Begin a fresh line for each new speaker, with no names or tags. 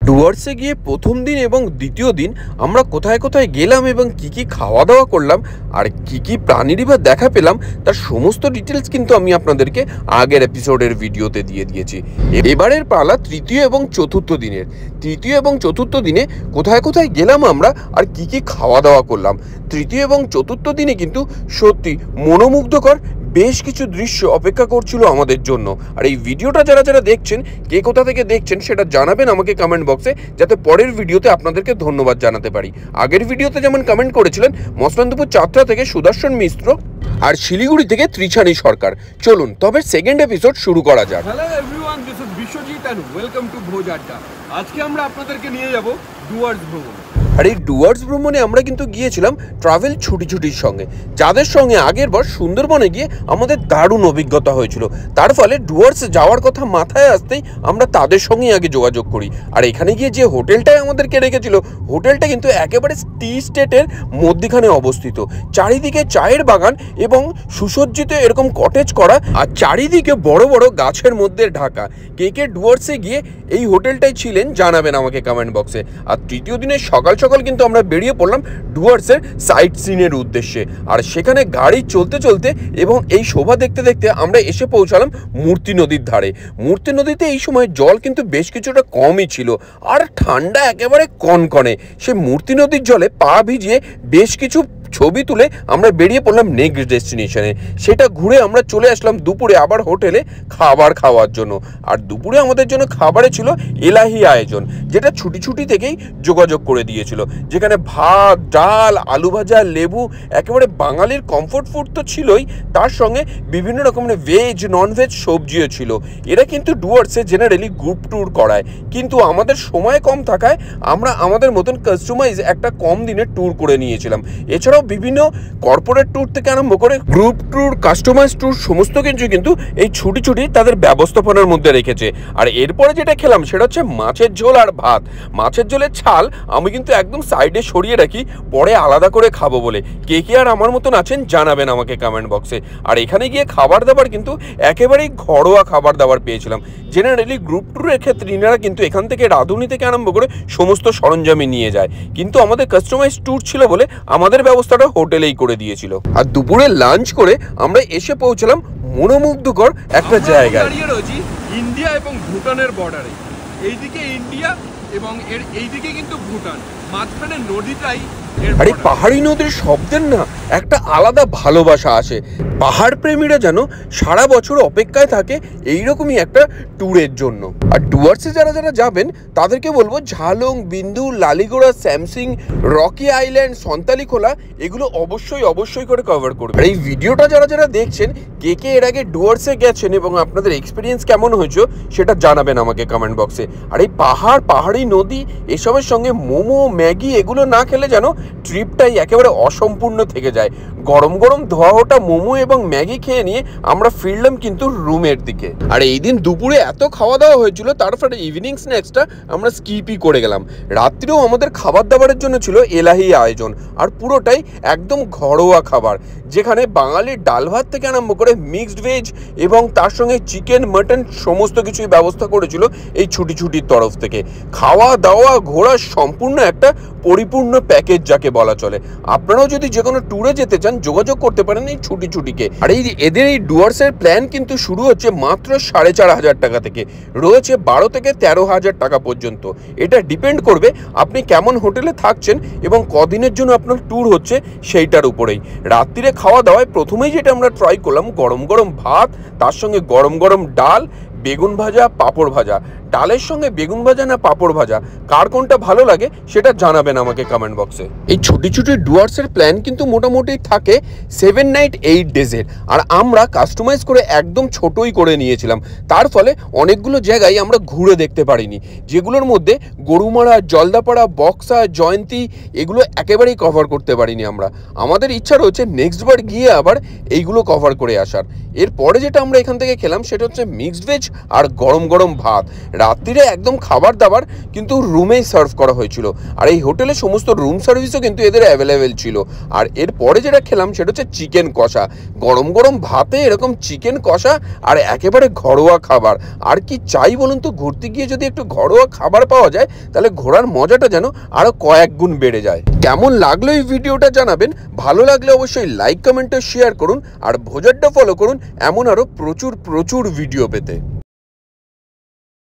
ডুয়ার্সে গিয়ে প্রথম দিন এবং দ্বিতীয় দিন আমরা কোথায় কোথায় গেলাম এবং কি কি খাওয়া দাওয়া করলাম আর কি কি প্রাণীরই বা দেখা পেলাম তার সমস্ত ডিটেলস কিন্তু আমি আপনাদেরকে আগের এপিসোডের ভিডিওতে দিয়ে দিয়েছি। এবারের পালা তৃতীয় এবং চতুর্থ দিনের। তৃতীয় এবং চতুর্থ দিনে কোথায় কোথায় গেলাম আমরা আর কি কি খাওয়া দাওয়া করলাম। তৃতীয় এবং চতুর্থ দিনে কিন্তু সত্যি মনোমুগ্ধকর বেশ কিছু দৃশ্য অপেক্ষা করছিল আমাদের জন্য। আর এই ভিডিওটা যারা যারা দেখছেন, কে কোথা থেকে দেখছেন সেটা জানাবেন আমাকে কমেন্ট বক্সে, যাতে পরের ভিডিওতে আপনাদেরকে ধন্যবাদ জানাতে পারি। আগের ভিডিওতে যেমন কমেন্ট করেছিলেন মসলানদপুর চাত্রা থেকে সুদর্শন মিশ্র আর শিলিগুড়ি থেকে ত্রিছানি সরকার। চলুন তবে সেকেন্ড এপিসোড শুরু করা যাক।
Hello everyone, this is Biswajit and welcome to Bhoj Adda. আজকে আমরা আপনাদেরকে নিয়ে যাব ডুয়ার্স ভ্রমণ।
আর এই ডুয়ার্স ভ্রমণে আমরা কিন্তু গিয়েছিলাম ট্রাভেল ছুটির সঙ্গে, যাদের সঙ্গে আগের বার সুন্দরবনে গিয়ে আমাদের দারুণ অভিজ্ঞতা হয়েছিল। তার ফলে ডুয়ার্স যাওয়ার কথা মাথায় আসতেই আমরা তাদের সঙ্গেই আগে যোগাযোগ করি। আর এখানে গিয়ে যে হোটেলটায় আমাদেরকে রেখেছিল, হোটেলটা কিন্তু একেবারে টি স্টেটের মধ্যখানে অবস্থিত। চারিদিকে চায়ের বাগান এবং সুসজ্জিত এরকম কটেজ করা, আর চারিদিকে বড় বড় গাছের মধ্যে ঢাকা। কে কে ডুয়ার্সে গিয়ে এই হোটেলটাই ছিলেন জানাবেন আমাকে কমেন্ট বক্সে। আর তৃতীয় দিনের সকাল সকাল কিন্তু আমরা বেরিয়ে পড়লাম ডুয়ার্সের সাইট সিনের উদ্দেশ্যে। আর সেখানে গাড়ি চলতে চলতে এবং এই শোভা দেখতে দেখতে আমরা এসে পৌঁছালাম মূর্তি নদীর ধারে। মূর্তি নদীতে এই সময় জল কিন্তু বেশ কিছুটা কমই ছিল, আর ঠান্ডা একেবারে কনকনে। সে মূর্তি নদীর জলে পা ভিজিয়ে বেশ কিছু ছবি তুলে আমরা বেরিয়ে পড়লাম নেক্সট ডেস্টিনেশনে। সেটা ঘুরে আমরা চলে আসলাম দুপুরে আবার হোটেলে খাবার খাওয়ার জন্য। আর দুপুরে আমাদের জন্য খাবারে ছিল এলাহি আয়োজন, যেটা ছুটি থেকেই যোগাযোগ করে দিয়েছিল। যেখানে ভাত, ডাল, আলু ভাজা, লেবু, একেবারে বাঙালির কমফোর্ট ফুড তো ছিলই, তার সঙ্গে বিভিন্ন রকমের ভেজ ননভেজ সবজিও ছিল। এরা কিন্তু ডুয়ার্সে জেনারেলি গ্রুপ ট্যুর করায়, কিন্তু আমাদের সময় কম থাকায় আমরা আমাদের মতন কাস্টমাইজ একটা কম দিনের ট্যুর করে নিয়েছিলাম। এছাড়াও বিভিন্ন কর্পোরেট ট্যুর থেকে আরম্ভ করে গ্রুপ ট্যুর, কাস্টমাইজ ট্যুর সমস্ত কিছু কিন্তু এই ছুটি তাদের ব্যবস্থাপনার মধ্যে রেখেছে। আর এরপরে যেটা খেলাম সেটা হচ্ছে মাছের ঝোল আর ভাত। মাছের ঝোলের ছাল আমি কিন্তু একদম সাইডে সরিয়ে রাখি, পরে আলাদা করে খাবো বলে। কে কে আর আমার মতন আছেন জানাবেন আমাকে কমেন্ট বক্সে। আর এখানে গিয়ে খাবার দাবার কিন্তু একেবারেই ঘরোয়া খাবার দাবার পেয়েছিলাম। জেনারেলি গ্রুপ ট্যুরের ক্ষেত্রে ইনারা কিন্তু এখান থেকে রাঁধুনি থেকে আরম্ভ করে সমস্ত সরঞ্জামই নিয়ে যায়, কিন্তু আমাদের কাস্টমাইজ ট্যুর ছিল বলে আমাদের ব্যবস্থাটা হোটেলেই করে দিয়েছিল। আর দুপুরে লাঞ্চ করে আমরা এসে পৌঁছলাম মনোমুগ্ধকর একটা জায়গায়।
ইন্ডিয়া এবং ভুটানের বর্ডারে, এইদিকে ইন্ডিয়া এবং এর এইদিকে কিন্তু ভুটান, মাঝখানে নদীটাই।
আর এই পাহাড়ি নদীর শব্দের না একটা আলাদা ভালোবাসা আসে। পাহাড় প্রেমীরা যেন সারা বছর অপেক্ষায় থাকে এইরকমই একটা ট্যুরের জন্য। আর ডুয়ার্সে যারা যারা যাবেন তাদেরকে বলবো ঝালং, বিন্দু, লালিগোড়া, স্যামসিং, রকি আইল্যান্ড, সন্তালিখোলা এগুলো অবশ্যই করে কভার করবে। আর এই ভিডিওটা যারা যারা দেখছেন, কে কে এর আগে ডুয়ার্সে গেছেন এবং আপনাদের এক্সপিরিয়েন্স কেমন হয়েছে সেটা জানাবেন আমাকে কমেন্ট বক্সে। আর এই পাহাড়ি নদী এসবের সঙ্গে মোমো, ম্যাগি এগুলো না খেলে যেন ট্রিপটাই একেবারে অসম্পূর্ণ থেকে যায়। গরম গরম ধোয়া ওটা মোমো এবং ম্যাগি খেয়ে নিয়ে আমরা ফিরলাম কিন্তু রুমের দিকে। আর এই দিন দুপুরে এত খাওয়া দাওয়া হয়েছিল, তারপরে ইভিনিং স্ন্যাক্সটা আমরা স্কিপই করে গেলাম। রাত্রিরেও আমাদের খাবার দাবারের জন্য ছিল এলাহি আয়োজন, আর পুরোটাই একদম ঘরোয়া খাবার, যেখানে বাঙালির ডাল ভাত থেকে আরম্ভ করে মিক্সড ভেজ এবং তার সঙ্গে চিকেন, মাটন সমস্ত কিছুই ব্যবস্থা করেছিল এই ছুটির তরফ থেকে। খাওয়া দাওয়া ঘোরা সম্পূর্ণ একটা পরিপূর্ণ প্যাকেজ যাকে বলা চলে। আপনারাও যদি যে কোনো ট্যুরে যেতে চান যোগাযোগ করতে পারেন এই ছুটিকে। আর এদের এই ডুয়ার্সের প্ল্যান কিন্তু শুরু হচ্ছে মাত্র 4,500 টাকা থেকে, রয়েছে 12 থেকে 13,000 টাকা পর্যন্ত। এটা ডিপেন্ড করবে আপনি কেমন হোটেলে থাকছেন এবং কদিনের জন্য আপনার ট্যুর হচ্ছে সেইটার উপরেই। রাত্রিরে খাওয়া দাওয়ায় প্রথমেই যেটা আমরা ট্রাই করলাম গরম গরম ভাত, তার সঙ্গে গরম গরম ডাল, বেগুন ভাজা, পাঁপড় ভাজা। ডালের সঙ্গে বেগুন ভাজা না পাঁপড় ভাজা, কার কোনটা ভালো লাগে সেটা জানাবেন আমাকে কমেন্ট বক্সে। এই ছুটি ডুয়ার্সের প্ল্যান কিন্তু মোটামুটি থাকে 7 নাইট 8 ডেজের। আর আমরা কাস্টমাইজ করে একদম ছোটই করে নিয়েছিলাম, তার ফলে অনেকগুলো জায়গায় আমরা ঘুরে দেখতে পারিনি, যেগুলোর মধ্যে গরুমারা, জলদাপাড়া, বক্সা, জয়ন্তী এগুলো একেবারেই কভার করতে পারিনি আমরা। আমাদের ইচ্ছা রয়েছে নেক্সট বার গিয়ে আবার এইগুলো কভার করে আসার। এরপরে যেটা আমরা এখান থেকে খেলাম সেটা হচ্ছে মিক্সড ভেজ আর গরম গরম ভাত। রাত্রিরে একদম খাবার দাবার কিন্তু রুমেই সার্ভ করা হয়েছিল, আর এই হোটেলে সমস্ত রুম সার্ভিসও কিন্তু এদের অ্যাভেলেবেল ছিল। আর এরপরে যেটা খেলাম সেটা হচ্ছে চিকেন কষা। গরম গরম ভাতে এরকম চিকেন কষা আর একেবারে ঘরোয়া খাবার, আর কি চাই বলুন তো? ঘুরতে গিয়ে যদি একটু ঘরোয়া খাবার পাওয়া যায় তাহলে ঘোরার মজাটা যেন আরো কয়েক গুণ বেড়ে যায়। কেমন লাগলো এই ভিডিওটা জানাবেন, ভালো লাগলে অবশ্যই লাইক কমেন্ট ও শেয়ার করুন, আর ভোজাড্ডা ফলো করুন এমন আরো প্রচুর ভিডিও পেতে।